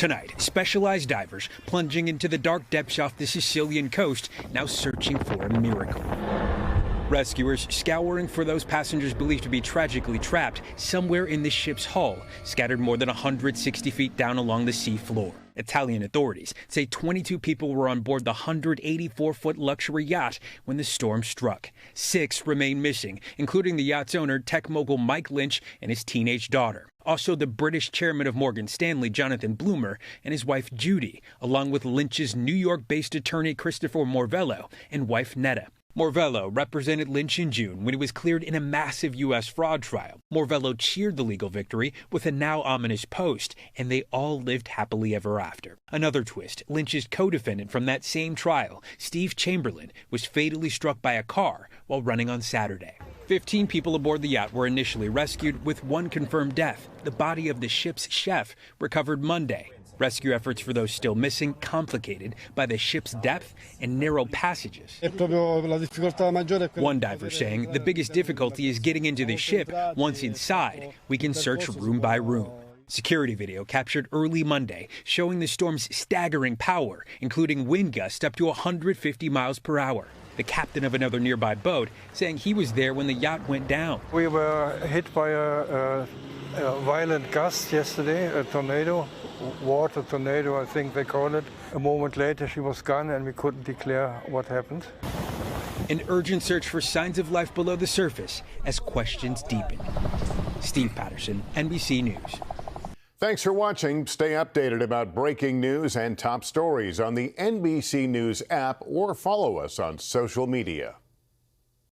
Tonight, specialized divers plunging into the dark depths off the Sicilian coast, now searching for a miracle. Rescuers scouring for those passengers believed to be tragically trapped somewhere in the ship's hull, scattered more than 160 feet down along the sea floor. Italian authorities say 22 people were on board the 184-foot luxury yacht when the storm struck. 6 remain missing, including the yacht's owner, tech mogul Mike Lynch, and his teenage daughter. Also, the British chairman of Morgan Stanley, Jonathan Bloomer, and his wife, Judy, along with Lynch's New York-based attorney, Christopher Morvello, and wife, Netta. Morvello represented Lynch in June when he was cleared in a massive U.S. fraud trial. Morvello cheered the legal victory with a now ominous post, and they all lived happily ever after. Another twist, Lynch's co-defendant from that same trial, Steve Chamberlain, was fatally struck by a car while running on Saturday. 15 people aboard the yacht were initially rescued, with 1 confirmed death. The body of the ship's chef recovered Monday. Rescue efforts for those still missing complicated by the ship's depth and narrow passages. One diver saying the biggest difficulty is getting into the ship. Once inside, we can search room by room. Security video captured early Monday showing the storm's staggering power, including wind gusts up to 150 miles per hour. The captain of another nearby boat saying he was there when the yacht went down. We were hit by a violent gust yesterday, a tornado, water tornado, I think they call it. A moment later, she was gone and we couldn't declare what happened. An urgent search for signs of life below the surface as questions deepen. Steve Patterson, NBC News. Thanks for watching. Stay updated about breaking news and top stories on the NBC News app or follow us on social media.